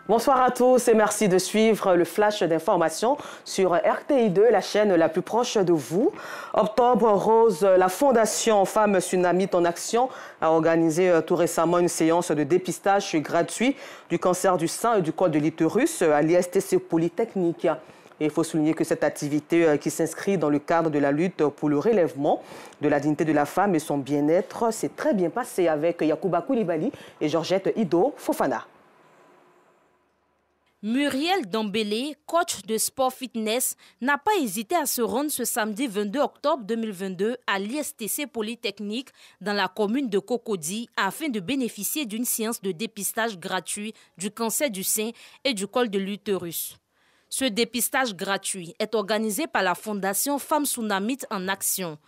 Bonsoir à tous et merci de suivre le flash d'information sur RTI2, la chaîne la plus proche de vous. Octobre Rose, la Fondation Femmes Tsunamites en Action a organisé tout récemment une séance de dépistage gratuit du cancer du sein et du col de l'utérus à l'ISTC Polytechnique. Et il faut souligner que cette activité qui s'inscrit dans le cadre de la lutte pour le relèvement de la dignité de la femme et son bien-être s'est très bien passé avec Yacouba Koulibaly et Georgette Ido Fofana. Muriel Dambélé, coach de sport fitness, n'a pas hésité à se rendre ce samedi 22 octobre 2022 à l'ISTC Polytechnique dans la commune de Cocody afin de bénéficier d'une séance de dépistage gratuit du cancer du sein et du col de l'utérus. Ce dépistage gratuit est organisé par la Fondation Femmes Tsunamites en Action.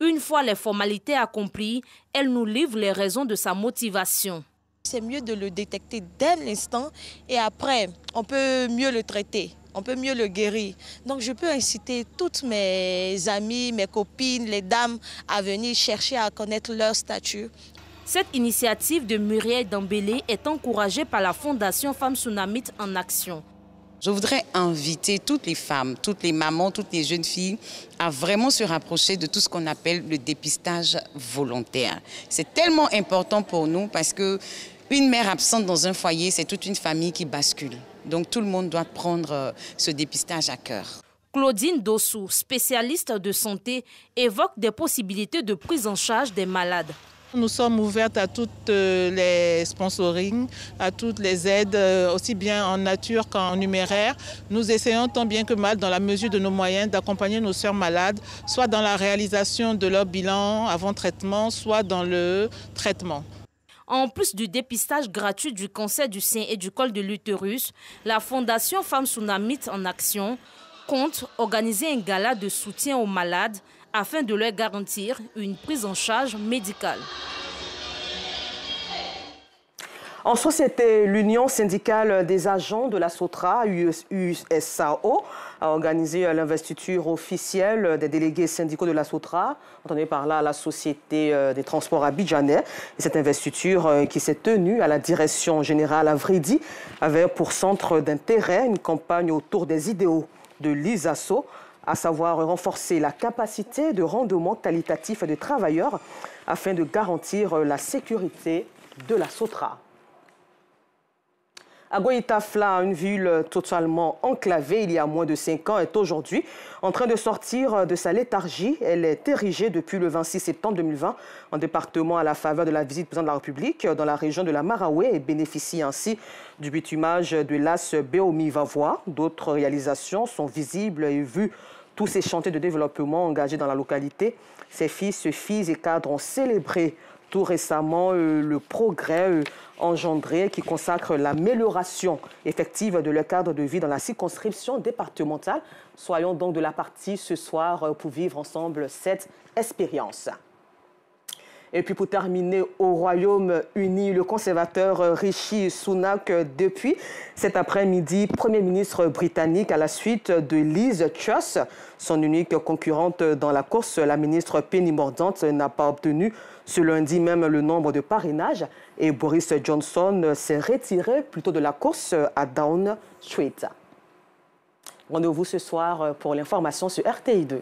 Une fois les formalités accomplies, elle nous livre les raisons de sa motivation. C'est mieux de le détecter dès l'instant et après, on peut mieux le traiter, on peut mieux le guérir. Donc je peux inciter toutes mes amies, mes copines, les dames à venir chercher à connaître leur statut. Cette initiative de Muriel Dambélé est encouragée par la Fondation Femmes Tsunamites en Action. Je voudrais inviter toutes les femmes, toutes les mamans, toutes les jeunes filles à vraiment se rapprocher de tout ce qu'on appelle le dépistage volontaire. C'est tellement important pour nous parce qu'une mère absente dans un foyer, c'est toute une famille qui bascule. Donc tout le monde doit prendre ce dépistage à cœur. Claudine Dossou, spécialiste de santé, évoque des possibilités de prise en charge des malades. Nous sommes ouvertes à toutes les sponsorings, à toutes les aides, aussi bien en nature qu'en numéraire. Nous essayons tant bien que mal, dans la mesure de nos moyens, d'accompagner nos sœurs malades, soit dans la réalisation de leur bilan avant traitement, soit dans le traitement. En plus du dépistage gratuit du cancer du sein et du col de l'utérus, la Fondation Femmes Tsunamites en Action compte organiser un gala de soutien aux malades afin de leur garantir une prise en charge médicale. En société, l'Union syndicale des agents de la SOTRA, USAO, a organisé l'investiture officielle des délégués syndicaux de la SOTRA, entendez par là la Société des transports abidjanais. Et cette investiture qui s'est tenue à la direction générale à Vridi avait pour centre d'intérêt une campagne autour des idéaux de l'ISASO, à savoir renforcer la capacité de rendement qualitatif des travailleurs afin de garantir la sécurité de la SOTRA. Agoïtafla, une ville totalement enclavée il y a moins de 5 ans, est aujourd'hui en train de sortir de sa léthargie. Elle est érigée depuis le 26 septembre 2020 en département à la faveur de la visite du président de la République dans la région de la Maraoué et bénéficie ainsi du bitumage de l'AS Béomi-Vavois. D'autres réalisations sont visibles et vues. Tous ces chantiers de développement engagés dans la localité, ces fils et cadres ont célébré tout récemment le progrès engendré qui consacre l'amélioration effective de leur cadre de vie dans la circonscription départementale. Soyons donc de la partie ce soir pour vivre ensemble cette expérience. Et puis pour terminer, au Royaume-Uni, le conservateur Rishi Sunak, depuis cet après-midi, Premier ministre britannique à la suite de Liz Truss, son unique concurrente dans la course. La ministre Penny Mordaunt n'a pas obtenu ce lundi même le nombre de parrainages et Boris Johnson s'est retiré plutôt de la course à Downing Street. Rendez-vous ce soir pour l'information sur RTI2.